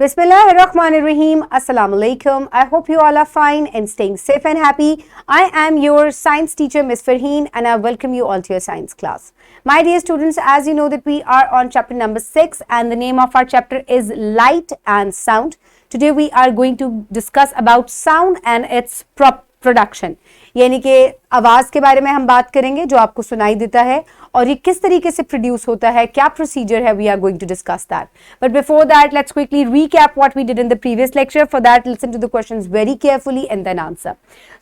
Bismillahirrahmanirrahim. Assalamu alaikum. I hope you all are fine and staying safe and happy. I am your science teacher, Ms. Farheen, and I welcome you all to your science class. My dear students, as you know that we are on chapter number 6 and the name of our chapter is Light and Sound. Today we are going to discuss about sound and its production, यानी कि आवाज़ के बारे में हम बात करेंगे जो आपको सुनाई देता है और ये किस तरीके से प्रोड्यूस होता है, क्या प्रोसीजर है. We are going to discuss that, but before that let's quickly recap what we did in the previous lecture. For that listen to the questions very carefully and then answer.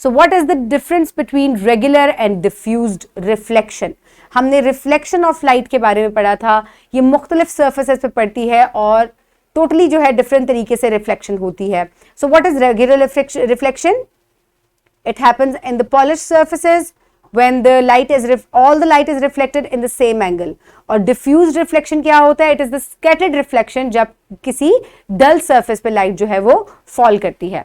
So what is the difference between regular and diffused reflection. हमने reflection of light के बारे में पढ़ा था. ये मुख्तलिफ surfaces पे पड़ती है और टोटली जो है डिफरेंट तरीके से रिफ्लेक्शन होती है. सो what is regular reflection? It happens in the polished surfaces when the light is all the light is reflected in the same angle. और diffused reflection क्या होता है? It is the scattered reflection जब किसी dull surface पे light जो है वो fall करती है.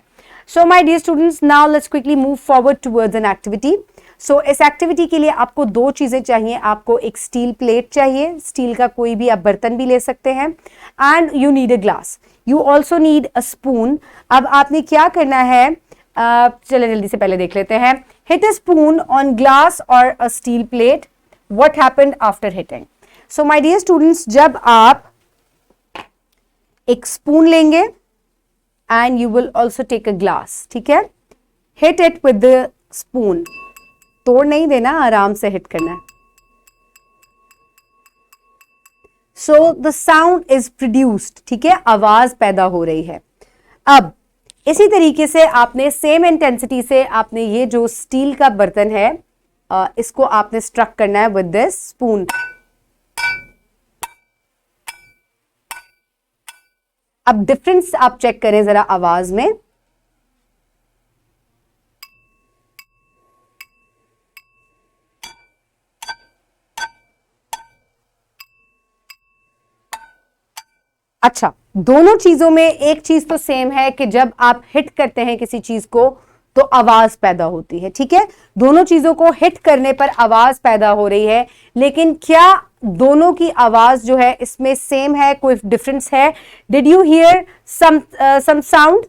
So my dear students, now let's quickly move forward towards an activity. So इस activity के लिए आपको दो चीज़ें चाहिए. आपको एक steel plate चाहिए, steel का कोई भी आप बर्तन भी ले सकते हैं, and you need a glass. You also need a spoon. अब आपने क्या करना है? चलो जल्दी से पहले देख लेते हैं. Hit a spoon on glass और a steel plate. What happened after hitting? So my dear students, जब आप एक स्पून लेंगे and you will also take a glass, ठीक है, hit it with the spoon. तोड़ नहीं देना, आराम से हिट करना है. So the sound is produced, ठीक है, आवाज पैदा हो रही है. अब इसी तरीके से आपने सेम इंटेंसिटी से आपने ये जो स्टील का बर्तन है इसको आपने स्ट्रक करना है विद दिस स्पून. अब डिफरेंस आप चेक करें जरा आवाज में. अच्छा, दोनों चीजों में एक चीज तो सेम है कि जब आप हिट करते हैं किसी चीज को तो आवाज पैदा होती है, ठीक है. दोनों चीजों को हिट करने पर आवाज पैदा हो रही है, लेकिन क्या दोनों की आवाज जो है इसमें सेम है, कोई डिफरेंस है? Did you hear some sound?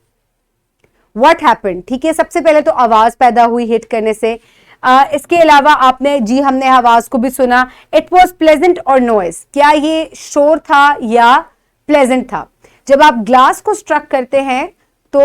What happened? ठीक है, सबसे पहले तो आवाज पैदा हुई हिट करने से. इसके अलावा आपने हमने आवाज को भी सुना. इट वॉज प्लेजेंट और नॉइज. क्या ये शोर था या प्लेजेंट था? जब आप ग्लास को स्ट्रक करते हैं तो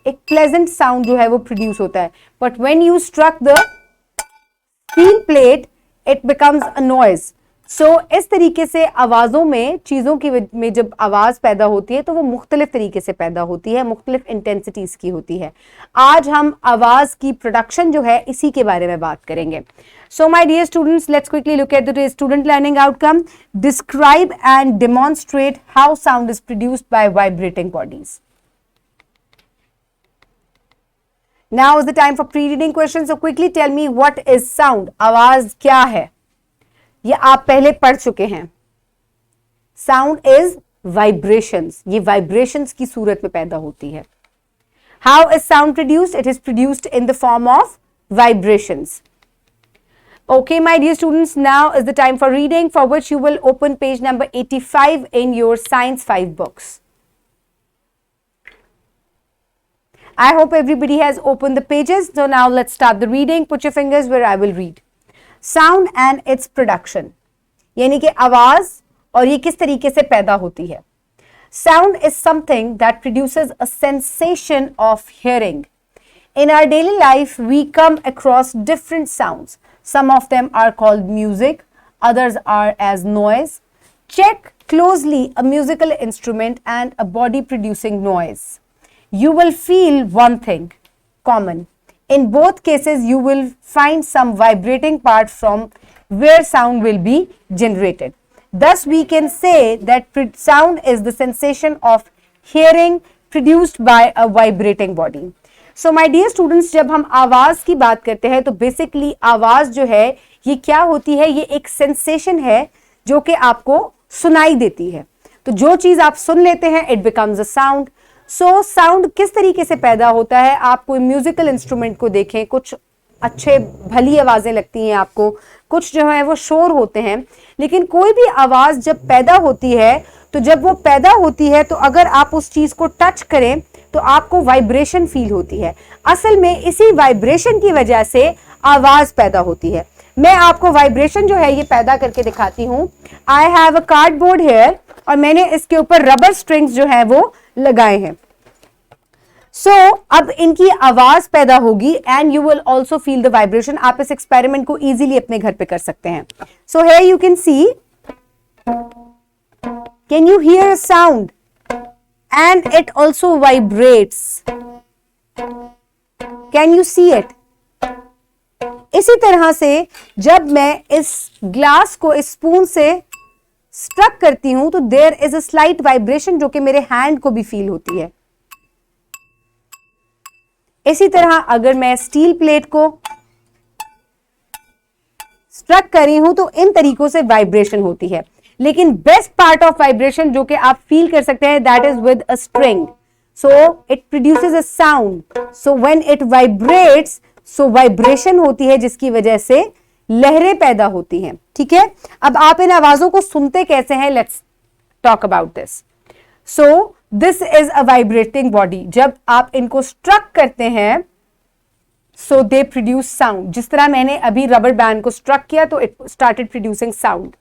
एक प्लेजेंट साउंड जो है वो प्रोड्यूस होता है, but when you struck the steel plate it becomes a noise. So इस तरीके से आवाजों में, चीजों की में जब आवाज पैदा होती है तो वो मुख्तलिफ तरीके से पैदा होती है, मुख्तलिफ इंटेंसिटीज की होती है. आज हम आवाज की प्रोडक्शन जो है इसी के बारे में बात करेंगे. So my dear students, let's quickly look at the student learning outcome. Describe and demonstrate how sound is produced by vibrating bodies. Now is the time for pre-reading questions. So quickly tell me what is sound. आवाज क्या है? ये आप पहले पढ़ चुके हैं. Sound is vibrations. ये vibrations की सूरत में पैदा होती है. How is sound produced? It is produced in the form of vibrations. Okay, my dear students, now is the time for reading, for which you will open page number 85 in your Science 5 books. I hope everybody has opened the pages. So now let's start the reading. Put your fingers where I will read. Sound and its production. यानी कि आवाज और ये किस तरीके से पैदा होती है. Sound is something that produces a sensation of hearing. In our daily life, we come across different sounds. Some of them are called music, others are as noise. Check closely a musical instrument and a body producing noise. You will feel one thing common. In both cases, you will find some vibrating part from where sound will be generated. Thus, we can say that sound is the sensation of hearing produced by a vibrating body. So my dear students, जब हम आवाज की बात करते हैं तो basically आवाज जो है ये क्या होती है? ये एक सेंसेशन है जो कि आपको सुनाई देती है. तो जो चीज आप सुन लेते हैं it becomes a sound. So sound किस तरीके से पैदा होता है? आप कोई म्यूजिकल इंस्ट्रूमेंट को देखें, कुछ अच्छे भली आवाजें लगती हैं आपको, कुछ जो है वो शोर होते हैं, लेकिन कोई भी आवाज जब पैदा होती है तो जब वो पैदा होती है तो अगर आप उस चीज को टच करें तो आपको वाइब्रेशन फील होती है। असल में इसी वाइब्रेशन की वजह से आवाज पैदा होती है। मैं आपको वाइब्रेशन जो है ये पैदा करके दिखाती हूं। I have a cardboard here और मैंने इसके ऊपर रबर स्ट्रिंग्स जो है वो लगाए हैं। सो अब इनकी आवाज पैदा होगी and you will also feel the vibration. आप इस एक्सपेरिमेंट को इजीली अपने घर पे कर सकते हैं। So here you can see, can you here a sound and it also vibrates. Can you see it? इसी तरह से जब मैं इस ग्लास को इस स्पून से स्ट्रक करती हूं तो there is a slight vibration जो कि मेरे हैंड को भी फील होती है। इसी तरह अगर मैं स्टील प्लेट को स्ट्रक कर रही हूं तो इन तरीकों से वाइब्रेशन होती है। लेकिन बेस्ट पार्ट ऑफ वाइब्रेशन जो कि आप फील कर सकते हैं, that is with a string. So it produces a sound. So when it vibrates, so vibration होती है जिसकी वजह से लहरें पैदा होती हैं। ठीक है, अब आप इन आवाजों को सुनते कैसे हैं? Let's talk about this. So this is a vibrating body. जब आप इनको स्ट्रक करते हैं सो दे प्रोड्यूस साउंड। जिस तरह मैंने अभी रबर बैंड को स्ट्रक किया तो it started producing sound.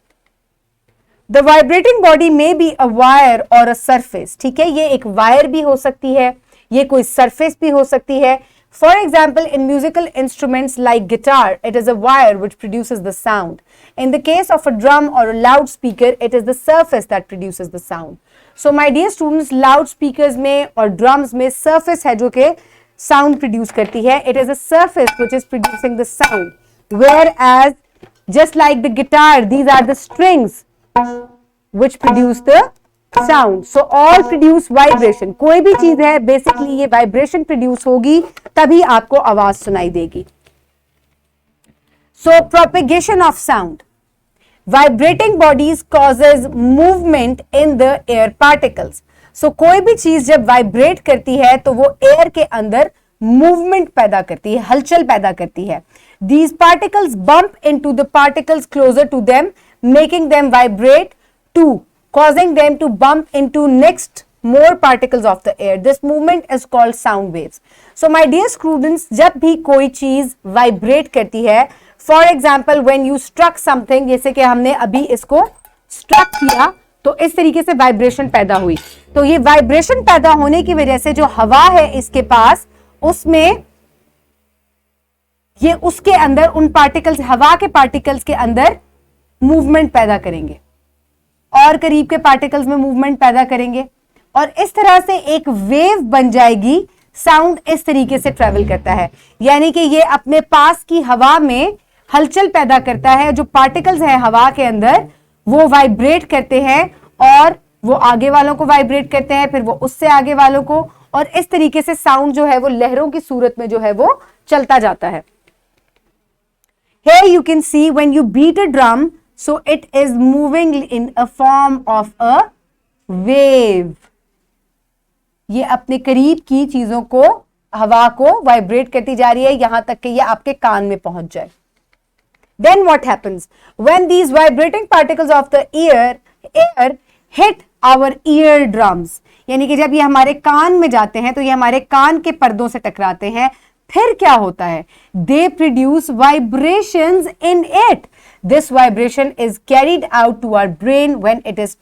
The vibrating body may be a wire और अ सरफेस। ठीक है, ये एक वायर भी हो सकती है, ये कोई सरफेस भी हो सकती है। For example, in musical instruments like guitar, it is a wire which produces the sound. In the case of a drum or a loudspeaker, it is the surface that produces the sound. So, my dear students, loudspeakers में और drums में surface है जो कि sound produce करती है. It is a surface which is producing the sound. Whereas, just like the guitar, these are the strings which produce the sound. So all produce vibration. कोई भी चीज है बेसिकली ये वाइब्रेशन प्रोड्यूस होगी तभी आपको आवाज सुनाई देगी। So propagation of sound. Vibrating bodies causes movement in the air particles. So कोई भी चीज जब वाइब्रेट करती है तो वो एयर के अंदर मूवमेंट पैदा करती है, हलचल पैदा करती है। These particles bump into the particles closer to them, making them vibrate too, causing them to bump into next more particles of the air. This movement is called sound waves. So my dear students, जब भी कोई चीज vibrate करती है, for example when you struck something, जैसे कि हमने अभी इसको struck किया तो इस तरीके से vibration पैदा हुई। तो ये vibration पैदा होने की वजह से जो हवा है इसके पास, उसमें ये उसके अंदर उन पार्टिकल्स, हवा के पार्टिकल्स के अंदर मूवमेंट पैदा करेंगे और करीब के पार्टिकल्स में मूवमेंट पैदा करेंगे और इस तरह से एक वेव बन जाएगी। साउंड इस तरीके से ट्रेवल करता है, यानी कि ये अपने पास की हवा में हलचल पैदा करता है। जो पार्टिकल्स हैं हवा के अंदर वो वाइब्रेट करते हैं और वो आगे वालों को वाइब्रेट करते हैं, फिर वो उससे आगे वालों को, और इस तरीके से साउंड जो है वो लहरों की सूरत में जो है वो चलता जाता है। Here you can see when you beat a drum, so it is moving in a form of a wave. ये अपने करीब की चीजों को, हवा को वाइब्रेट करती जा रही है यहां तक कि ये आपके कान में पहुंच जाए। Then what happens? When these vibrating particles of the air hit our eardrums, यानी कि जब ये हमारे कान में जाते हैं तो ये हमारे कान के पर्दों से टकराते हैं, फिर क्या होता है? They produce vibrations in it. This vibration is carried out to our brain when it is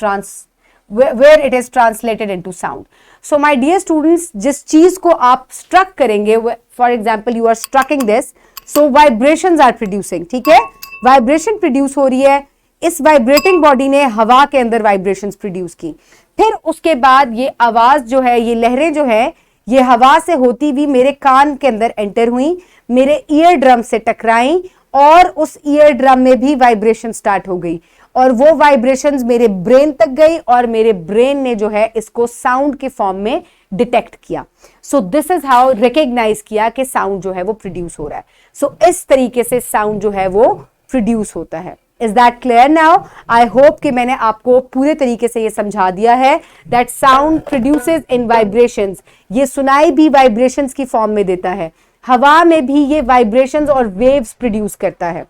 where it is translated into sound. So my dear students, जिस चीज को आप struck करेंगे, for example you are strucking this, so vibrations are producing. ठीक है, vibration produce हो रही है, इस vibrating body ने हवा के अंदर vibrations produce की, फिर उसके बाद ये आवाज जो है, ये लहरें जो है, ये हवा से होती हुई मेरे कान के अंदर एंटर हुई, मेरे ईयर ड्रम से टकराई और उस ईयर ड्रम में भी वाइब्रेशन स्टार्ट हो गई और वो वाइब्रेशंस मेरे ब्रेन तक गई और मेरे ब्रेन ने जो है इसको साउंड के फॉर्म में डिटेक्ट किया। So this is how recognise किया कि साउंड जो है वो प्रोड्यूस हो रहा है। सो इस तरीके से साउंड जो है वो प्रोड्यूस होता है। Is that clear now? I hope कि मैंने आपको पूरे तरीके से ये समझा दिया है that sound produces in vibrations. ये सुनाई भी vibrations की फॉर्म में देता है, हवा में भी ये vibrations और waves produce करता है।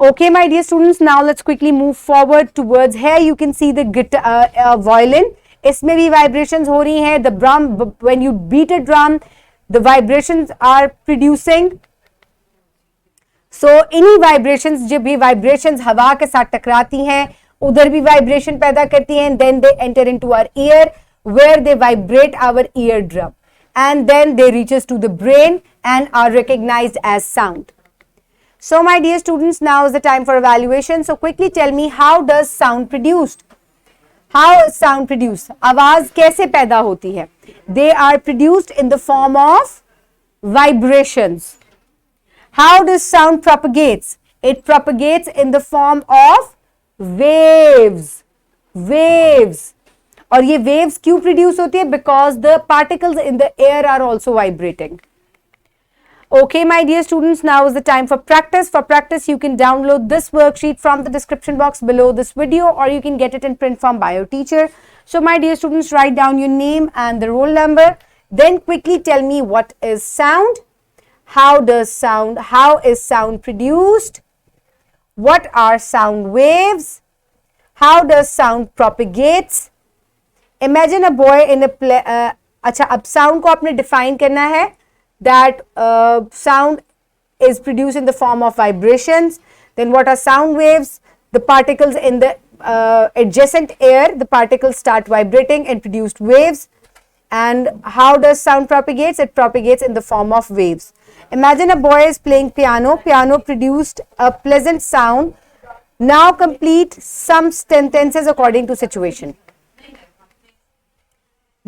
Okay, my dear students, now let's quickly move forward towards here. You can see the guitar, violin. इसमें भी vibrations हो रही हैं. The drum, when you beat a drum, the vibrations are producing. So any vibrations, जब ये vibrations हवा के साथ टकराती हैं, उधर भी vibration पैदा करती हैं. Then they enter into our ear, where they vibrate our eardrum, and then they reaches to the brain and are recognized as sound. So my dear students, now is the time for evaluation. So quickly tell me, how does sound produced? How is sound produced? आवाज कैसे पैदा होती है? They are produced in the form of vibrations. How does sound propagates? It propagates in the form of waves. Waves. और ये waves क्यों produce होती है? Because the particles in the air are also vibrating. Okay, my dear students, now is the time for practice. For practice, you can download this worksheet from the description box below this video, or you can get it in print form by your teacher. So, my dear students, write down your name and the roll number. Then quickly tell me, what is sound? How is sound produced? What are sound waves? How does sound propagates? Imagine a boy in a play. अच्छा, अब sound को आपने define करना है. That sound is produced in the form of vibrations. Then what are sound waves? The particles in the adjacent air, the particles start vibrating and produced waves. And how does sound propagates? It propagates in the form of waves. Imagine a boy is playing piano. Piano produced a pleasant sound. Now complete some sentences according to situation.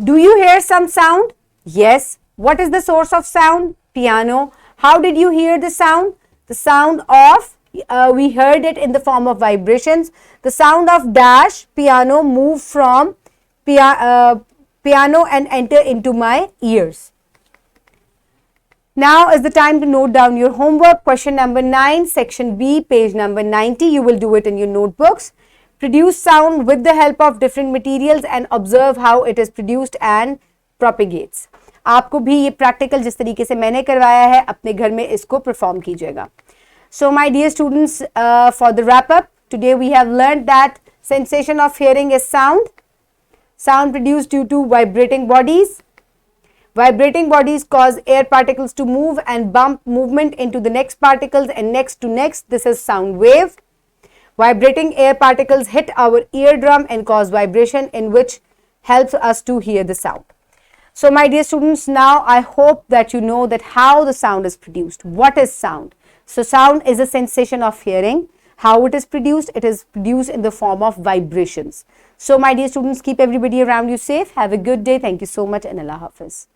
Do you hear some sound? Yes. What is the source of sound? Piano. How did you hear the sound? The sound of, we heard it in the form of vibrations. The sound of dash, piano, move from piano and enter into my ears. Now is the time to note down your homework. Question number 9, section B, page number 90. You will do it in your notebooks. Produce sound with the help of different materials and observe how it is produced and propagates. आपको भी ये practical जिस तरीके से मैंने करवाया है अपने घर में इसको परफॉर्म कीजिएगा. So my dear students, for the wrap up, today we have learned that sensation of hearing is sound. Sound produced due to vibrating bodies. Vibrating bodies cause air particles to move and bump movement into the next particles and next to next. This is sound wave. Vibrating air particles hit our eardrum and cause vibration, in which helps us to hear the sound. So my dear students, now I hope that you know that how the sound is produced. What is sound? So sound is a sensation of hearing. How it is produced? It is produced in the form of vibrations. So my dear students, keep everybody around you safe. Have a good day. Thank you so much and Allah Hafiz.